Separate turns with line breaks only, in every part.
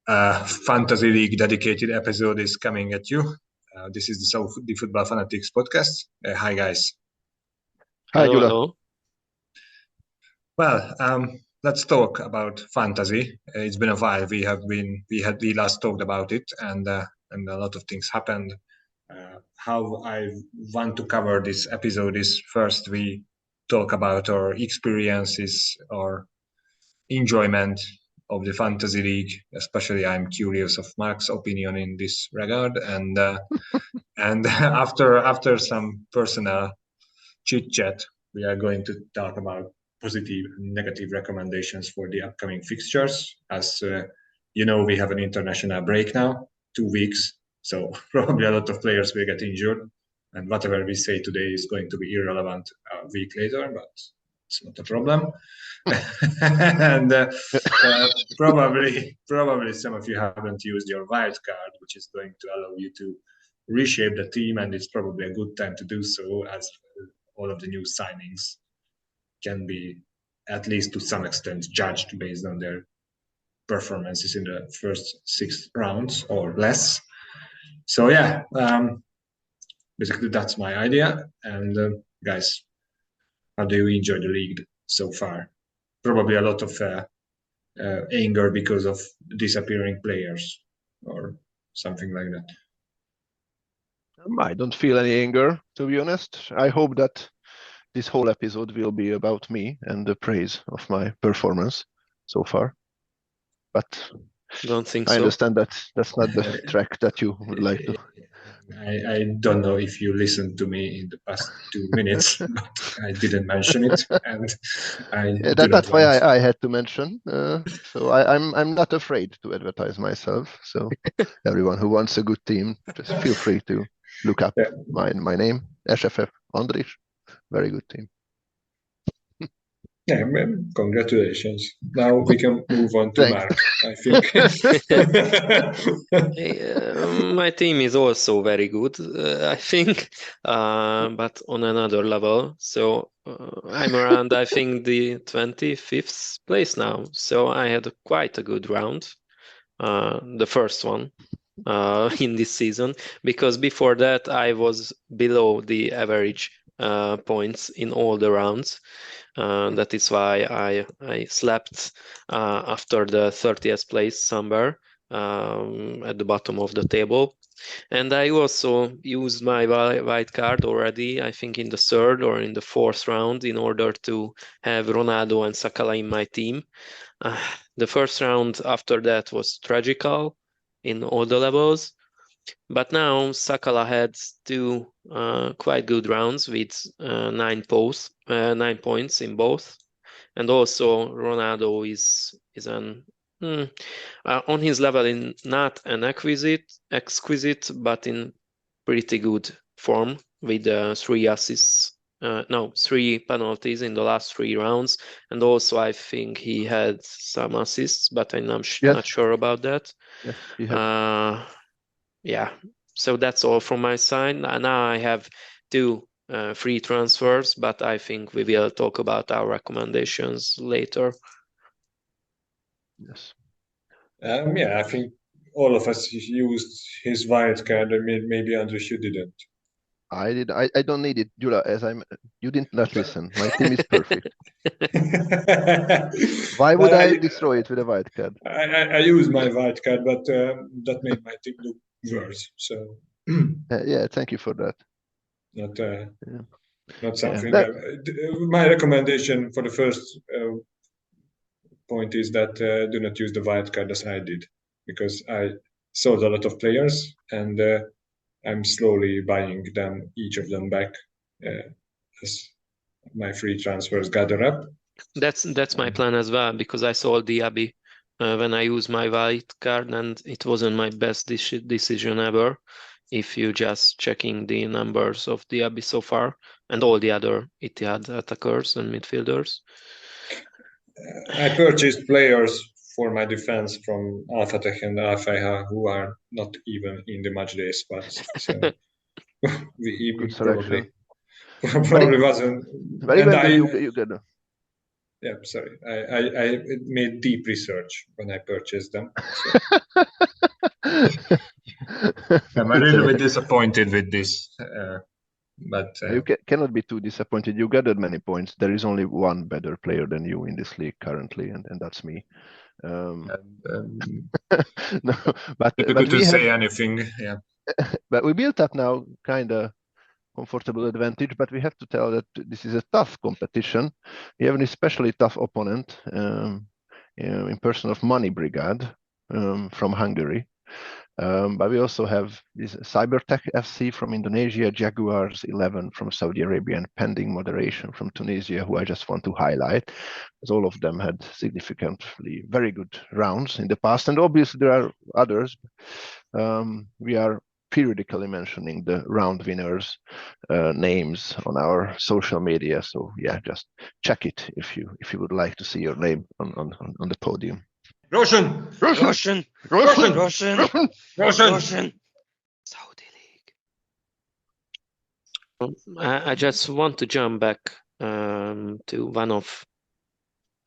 fantasy league dedicated episode is coming at you. This is the Football Fanatics podcast. Hi, guys.
Hi,
Hello,
Gyula.
hello.
Well, let's talk about fantasy. It's been a while. We last talked about it, and a lot of things happened. How I want to cover this episode is first we talk about our experiences or enjoyment of the fantasy league. Especially, I'm curious of Mark's opinion in this regard, and after some personal chit chat, we are going to talk about positive and negative recommendations for the upcoming fixtures. As we have an international break now, 2 weeks, so probably a lot of players will get injured, and whatever we say today is going to be irrelevant a week later, but it's not a problem. And probably some of you haven't used your wild card, which is going to allow you to reshape the team, and it's probably a good time to do so, as all of the new signings can be, at least to some extent, judged based on their performances in the first 6 rounds or less. So yeah, basically that's my idea. And guys, how do you enjoy the league so far? Probably a lot of anger because of disappearing players or something like that.
I don't feel any anger, to be honest. I hope that this whole episode will be about me and the praise of my performance so far. But
Don't think
I
so.
understand that that's not the track that you would like to.
I don't know if you listened to me in the past 2 minutes, but I didn't mention it, and
That's why I had to mention. So I'm not afraid to advertise myself. So everyone who wants a good team, just feel free to look up my name, SFF Andris. Very good team.
Yeah, man, congratulations. Now we can move on to Mark, I think.
My team is also very good, I think, but on another level. So I'm around, I think, the 25th place now. So I had quite a good round, the first one in this season, because before that I was below the average points in all the rounds. That is why I slept after the 30th place somewhere at the bottom of the table. And I also used my white card already, I think in the 3rd or in the 4th round, in order to have Ronaldo and Sakala in my team. The first round after that was tragical in all the levels. But now Sakala had 2 quite good rounds with 9 points in both, and also Ronaldo is on his level, in not an exquisite, but in pretty good form with 3 assists. 3 penalties in the last 3 rounds, and also I think he had some assists, but I'm not sure about that.
Yes, he had.
Yeah, so that's all from my side. Now I have 2 free transfers, but I think we will talk about our recommendations later.
Yes.
Yeah, I think all of us used his wild card. I mean, maybe Andres, you didn't.
I did. I don't need it, Gyula, as you did not listen. My team is perfect. Why would I destroy it with a white card?
I used my white card, but that made my team look worse. So
yeah, thank you for that.
Not something. My recommendation for the first point is that do not use the white card as I did, because I sold a lot of players and I'm slowly buying each of them back as my free transfers gather up.
That's my plan as well, because I sold Diaby when I used my white card, and it wasn't my best decision ever. If you just checking the numbers of Diaby so far and all the other Etihad attackers and midfielders.
I purchased players for my defense from Al Fateh and Al Fayha who are not even in the matchday spots. So we probably wasn't.
Very well, you get.
Yeah, sorry. I made deep research when I purchased them. So. I'm a little bit disappointed with this, but
you cannot be too disappointed. You gathered many points. There is only one better player than you in this league currently, and that's me. No, but
difficult to
we
say anything. Yeah,
but we built up now kind of comfortable advantage, but we have to tell that this is a tough competition. We have an especially tough opponent in person of Money Brigade from Hungary. But we also have this Cybertech FC from Indonesia, Jaguars 11 from Saudi Arabia, and Pending Moderation from Tunisia, who I just want to highlight, as all of them had significantly very good rounds in the past. And obviously there are others. We are periodically mentioning the round winners' names on our social media. So yeah, just check it if you would like to see your name on the podium.
ROSHN! Saudi League. I just want to jump back to one of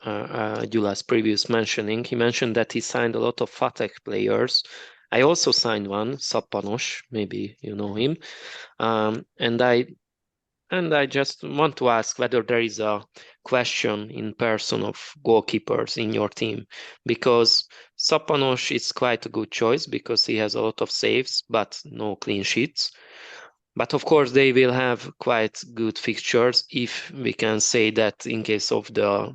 Gyula's previous mentioning. He mentioned that he signed a lot of Fateh players. I also signed one, Sappanos, maybe you know him. And I just want to ask whether there is a question in person of goalkeepers in your team, because Sappanos is quite a good choice because he has a lot of saves but no clean sheets. But of course they will have quite good fixtures, if we can say that in case of the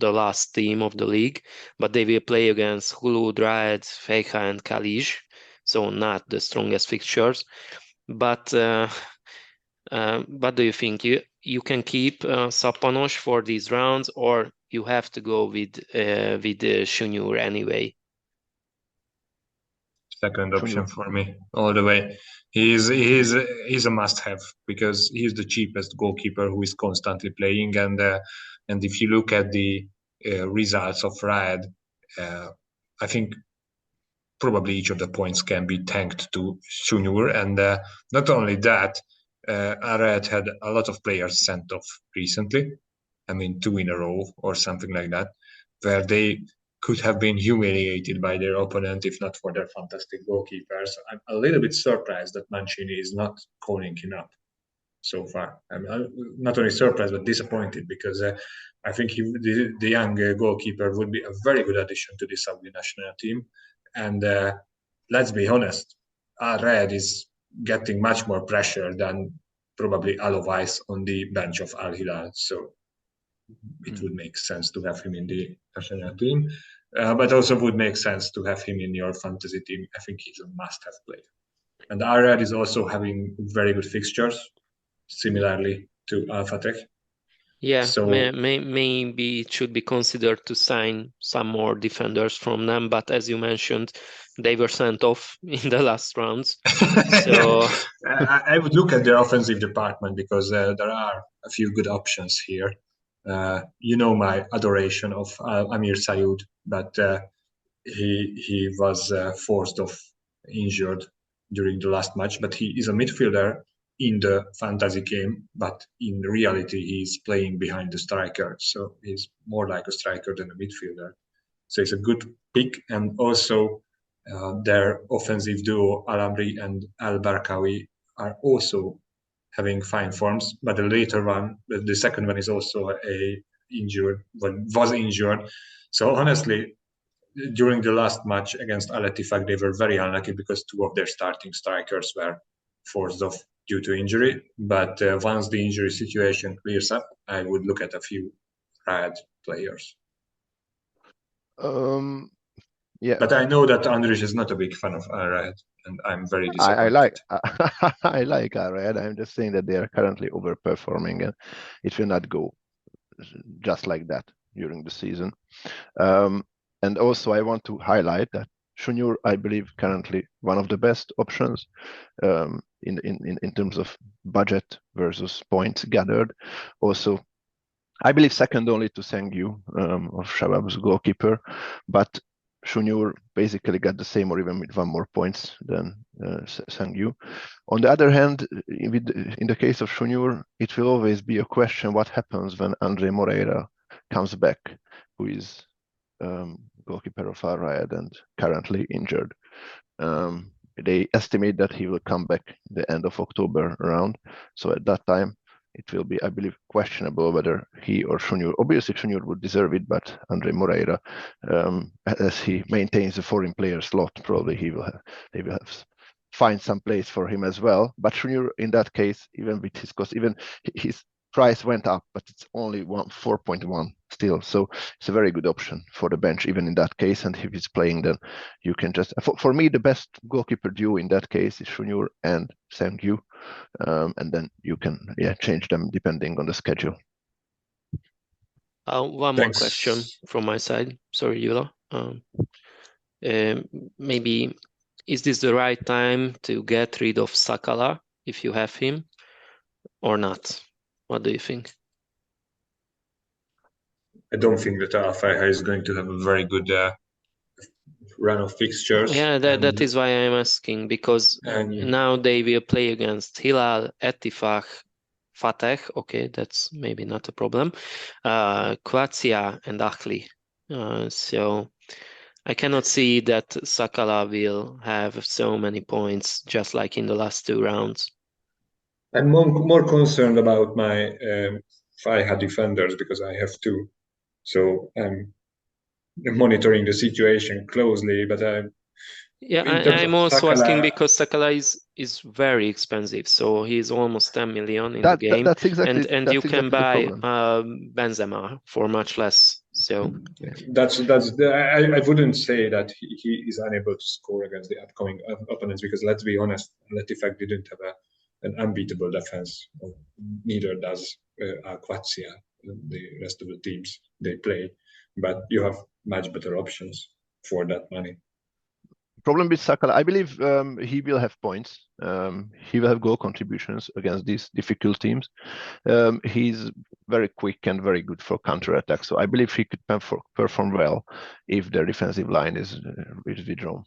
last team of the league. But they will play against Hulud, Raed, Fejka and Kalij, so not the strongest fixtures. But what do you think? You can keep Sappanos for these rounds, or you have to go with Şunur anyway?
Second option for me all the way. He's a must-have because he's the cheapest goalkeeper who is constantly playing, and if you look at the results of Raed, I think probably each of the points can be thanked to Şunur, and not only that, Raed had a lot of players sent off recently. I mean, 2 in a row or something like that, where they could have been humiliated by their opponent if not for their fantastic goalkeepers. I'm a little bit surprised that Mancini is not calling him up so far. I'm not only surprised but disappointed, because I think the young goalkeeper would be a very good addition to the Saudi national team. And let's be honest, Red is getting much more pressure than probably Alovais on the bench of Al Hilal. So it would make sense to have him in the national team, but also would make sense to have him in your fantasy team. I think he's a must-have player. And Arad is also having very good fixtures, similarly to Al Fateh.
Yeah, so maybe it should be considered to sign some more defenders from them, but as you mentioned, they were sent off in the last rounds. So
I would look at their offensive department, because there are a few good options here. You know my adoration of Amir Sayoud, but he was forced off, injured during the last match. But he is a midfielder in the fantasy game, but in reality he's playing behind the striker, so he's more like a striker than a midfielder. So it's a good pick. And also their offensive duo Al-Amri and Al-Barkawi are also having fine forms, but the later one, the second one, is also was injured. So honestly, during the last match against Al Ettifaq, they were very unlucky because 2 of their starting strikers were forced off due to injury. But once the injury situation clears up, I would look at a few Raed players.
Yeah,
but I know that Andris is not a big fan of Raed, and I'm very disappointed.
I like Raed. I'm just saying that they are currently overperforming, and it will not go just like that during the season. And also, I want to highlight that Şunur, I believe, currently one of the best options in terms of budget versus points gathered. Also, I believe second only to Sengyu of Shabab's goalkeeper, but Şunur basically got the same or even with 1 more points than Sengyu. On the other hand, in the case of Şunur, it will always be a question what happens when Andre Moreira comes back, who is goalkeeper of Al Riyadh and currently injured. They estimate that he will come back the end of October around. So at that time, it will be, I believe, questionable whether he or Shunur, obviously Shunur would deserve it, but Andre Moreira, as he maintains the foreign player slot, probably they will have find some place for him as well. But Shunur, in that case, even with his cost, even his price went up, but it's only 4.1 still. So it's a very good option for the bench, even in that case. And if he's playing, then you can just, for me, the best goalkeeper duo in that case is Shunur and Sengyu. And then you can change them depending on the schedule.
One more question from my side. Sorry, Yula. Maybe is this the right time to get rid of Sakala if you have him or not? What do you think?
I don't think that Al-Fayha is going to have a very good run of fixtures.
Yeah, that is why I'm asking, because now they will play against Hilal, Ettifaq, Fateh. Okay, that's maybe not a problem. Qadsiya and Ahli. So I cannot see that Sakala will have so many points just like in the last two rounds.
I'm more concerned about my Fayha defenders because I have two. So I'm monitoring the situation closely, but
I'm also asking because Sakala is very expensive, so he's almost 10 million in the game.
That's exactly,
and you can buy Benzema for much less. So
I wouldn't say that he is unable to score against the upcoming opponents, because let's be honest, Ettifaq didn't have an unbeatable defense. Neither does Qadsiya, the rest of the teams they play. But you have much better options for that money.
Problem with Sakala, I believe he will have points. He will have goal contributions against these difficult teams. He's very quick and very good for counter-attack. So I believe he could perform well if their defensive line is withdrawn.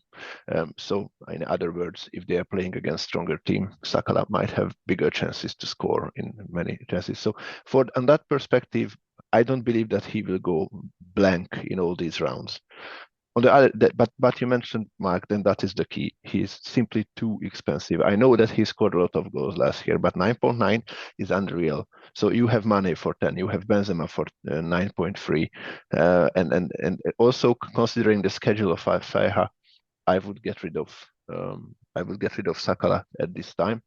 So in other words, if they are playing against stronger team, Sakala might have bigger chances to score in many chances. So on that perspective, I don't believe that he will go blank in all these rounds. On the other, but you mentioned, Mark, then that is the key. He's simply too expensive. I know that he scored a lot of goals last year, but 9.9 is unreal. So you have Mane for 10, you have Benzema for 9.3, and also considering the schedule of Fayha, I would get rid of Sakala at this time,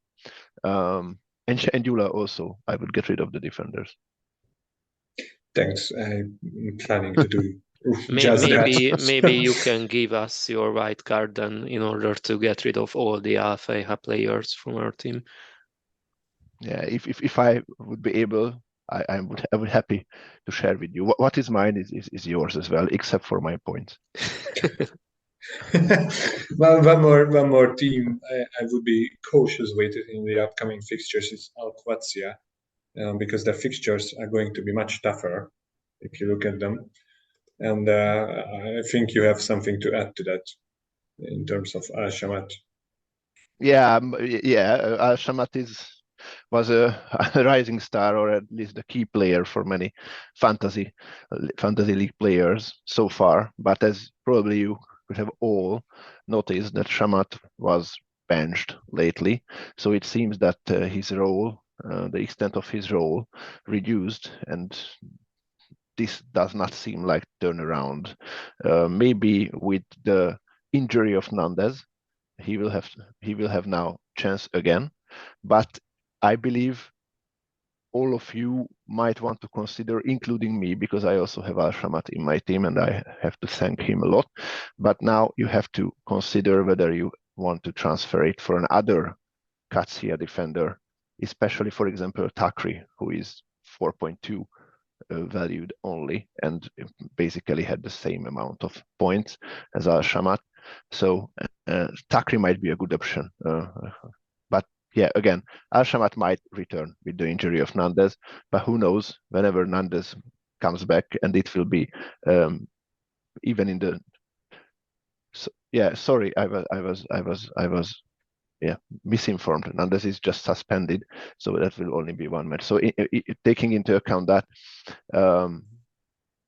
and Yula also. I would get rid of the defenders.
Thanks. I'm planning to do.
Maybe you can give us your white card then in order to get rid of all the Al-Fayha players from our team.
Yeah, if I would be able, I would happy to share with you. What is mine is yours as well, except for my points.
Well, one more team I would be cautious with in the upcoming fixtures is Al-Qadsiya, because the fixtures are going to be much tougher if you look at them. And I think you have something to add to that in terms of Al-Shamat.
Yeah, Al-Shamat was a rising star, or at least the key player for many fantasy league players so far. But as probably you could have all noticed, that Shamat was benched lately. So it seems that his role, the extent of his role, reduced, and this does not seem like turnaround. Maybe with the injury of Nandez, he will have now chance again. But I believe all of you might want to consider, including me, because I also have Al-Shamat in my team and I have to thank him a lot. But now you have to consider whether you want to transfer it for another Qadsiya defender, especially, for example, Takri, who is 4.2 valued only and basically had the same amount of points as Al-Shamat. So Takri might be a good option. But yeah, again, Al-Shamat might return with the injury of Nandez, but who knows, whenever Nandez comes back, and it will be even in the sorry, I was misinformed. Nandez is just suspended, so that will only be one match. So taking into account that,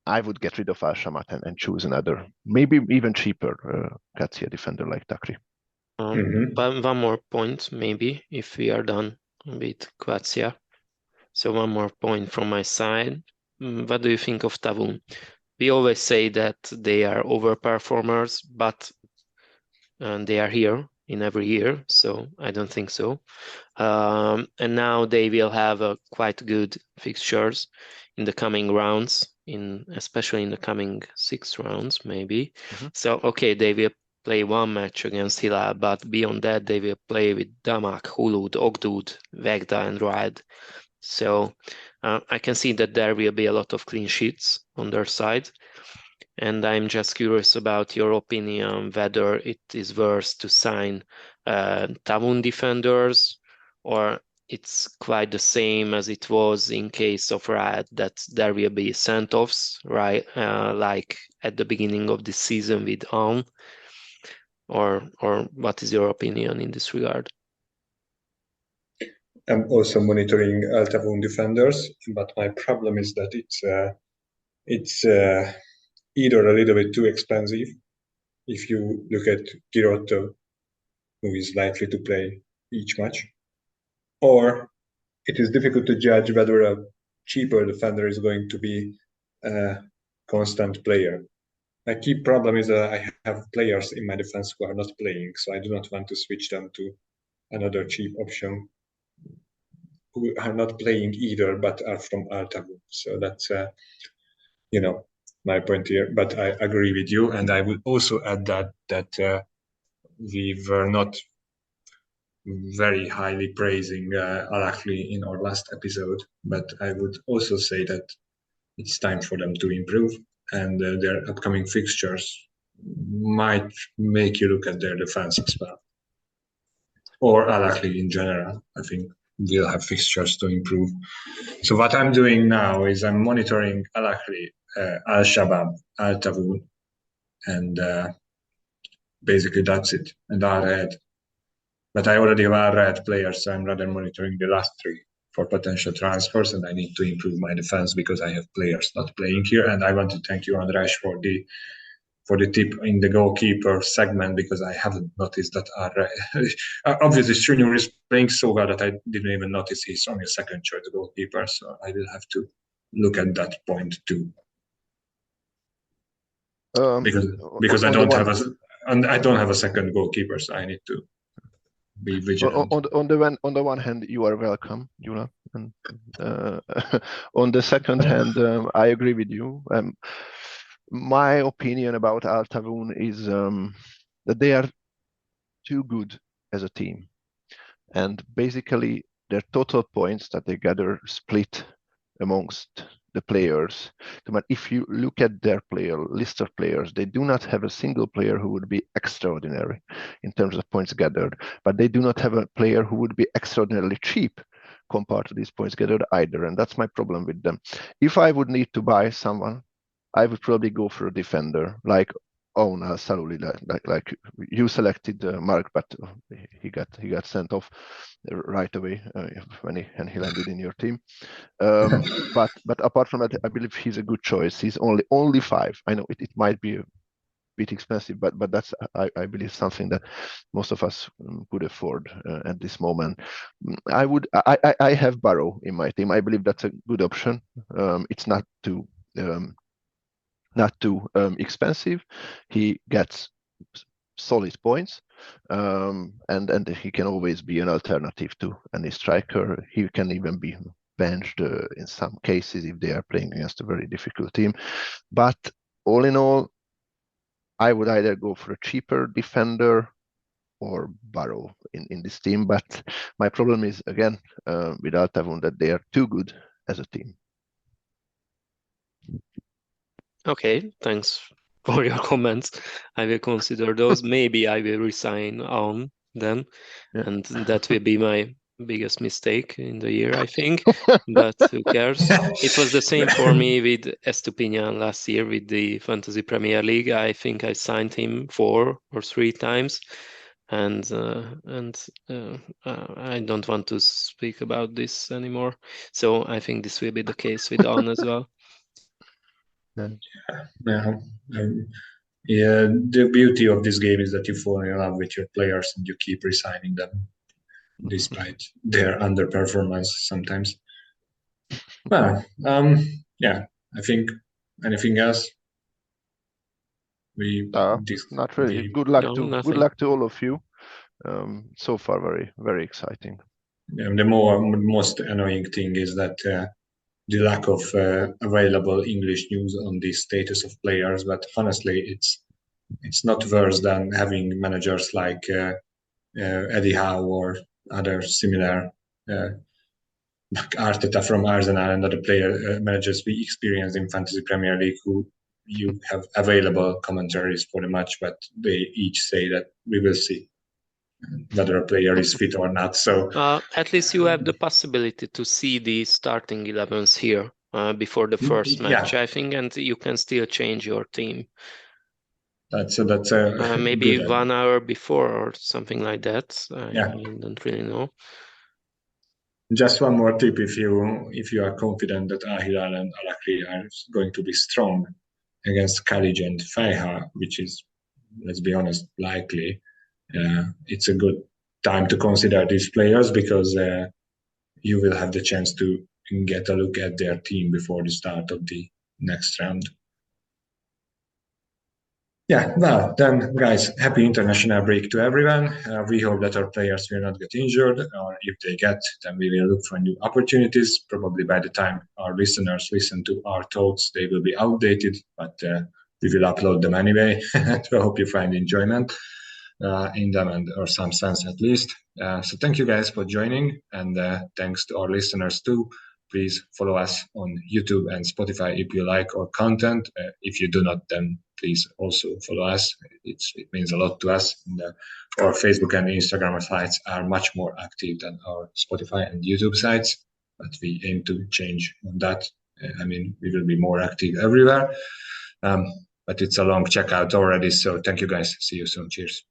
I would get rid of Al-Shamat and choose another, maybe even cheaper Katsia defender like Takri.
But one more point, maybe, if we are done with Kvatsia. So one more point from my side. What do you think of Tavun? We always say that they are overperformers, but they are here in every year, so I don't think so. And now they will have a quite good fixtures in the coming rounds, especially in the coming 6 rounds, maybe. So okay, they will play one match against Hilal, but beyond that they will play with Damak, Hulud, Ogdud, Vegda, and Raed. So I can see that there will be a lot of clean sheets on their side. And I'm just curious about your opinion whether it is worth to sign Tavun defenders, or it's quite the same as it was in case of Riot, that there will be send-offs, right? Like at the beginning of the season with Alm, or what is your opinion in this regard?
I'm also monitoring Al Tavun defenders, but my problem is that it's either a little bit too expensive. If you look at Girotto, who is likely to play each match, or it is difficult to judge whether a cheaper defender is going to be a constant player. My key problem is that I have players in my defense who are not playing, so I do not want to switch them to another cheap option who are not playing either, but are from Al Tavun. So that's my point here. But I agree with you, and I would also add that we were not very highly praising Al-Ahly in our last episode, but I would also say that it's time for them to improve, and their upcoming fixtures might make you look at their defense as well. Or Al-Ahly in general, I think we'll have fixtures to improve. So what I'm doing now is I'm monitoring Al-Ahly, Al-Shabab, Al-Tavun, and basically that's it, and Al-Raed. But I already have Al-Raed players, so I'm rather monitoring the last 3 for potential transfers, and I need to improve my defense because I have players not playing here. And I want to thank you, András, for the tip in the goalkeeper segment, because I haven't noticed that obviously Junior is playing so well that I didn't even notice he's only a second choice goalkeeper, so I will have to look at that point too. Because I don't have a second goalkeeper, so I need to be vigilant.
On the one hand, you are welcome, Jula, and on the second hand, I agree with you. My opinion about Al Tavun is that they are too good as a team, and basically their total points that they gather split amongst the players. But if you look at their list of players, they do not have a single player who would be extraordinary in terms of points gathered, but they do not have a player who would be extraordinarily cheap compared to these points gathered either, and that's my problem with them. If I would need to buy someone, I would probably go for a defender like Ouna Saluli, like you selected Mark, but he got sent off right away when he landed in your team. But apart from that, I believe he's a good choice. He's only 5. I know it might be a bit expensive, but that's I believe something that most of us could afford at this moment. I have Barrow in my team. I believe that's a good option. It's not too expensive. He gets solid points, and he can always be an alternative to any striker. He can even be benched in some cases if they are playing against a very difficult team. But all in all, I would either go for a cheaper defender or Barrow in this team. But my problem is, again, with Al Tavun, that they are too good as a team.
Okay, thanks for your comments. I will consider those. Maybe I will resign on them, and that will be my biggest mistake in the year, I think. But who cares? It was the same for me with Estupiñán last year with the Fantasy Premier League. I think I signed him 4 or 3 times, and I don't want to speak about this anymore. So I think this will be the case with On as well.
Yeah. Yeah, the beauty of this game is that you fall in love with your players and you keep resigning them despite their underperformance sometimes. Well, yeah, I think anything else?
Not really. Good luck to all of you. So far, very exciting.
The most annoying thing is that the lack of available English news on the status of players. But honestly, it's not worse than having managers like Eddie Howe or other similar like Arteta from Arsenal and other managers we experienced in Fantasy Premier League who you have available commentaries for the match, but they each say that we will see whether a player is fit or not. So
at least you have the possibility to see the starting 11s here before the first match, I think, and you can still change your team.
That's
maybe 1 hour before or something like that. I don't really know.
Just one more tip: if you are confident that Al Hilal and Al Ahly are going to be strong against Khalid and Faiha, which is, let's be honest, likely, it's a good time to consider these players because you will have the chance to get a look at their team before the start of the next round. Yeah, well, then, guys, happy international break to everyone. We hope that our players will not get injured, or if they get, then we will look for new opportunities. Probably by the time our listeners listen to our talks, they will be outdated, but we will upload them anyway. So I hope you find enjoyment in them or some sense at least. So thank you guys for joining, and thanks to our listeners too. Please follow us on YouTube and Spotify if you like our content. If you do not, then please also follow us. It means a lot to us. And, our Facebook and Instagram sites are much more active than our Spotify and YouTube sites, but we aim to change on that. We will be more active everywhere. But it's a long checkout already. So thank you guys. See you soon. Cheers.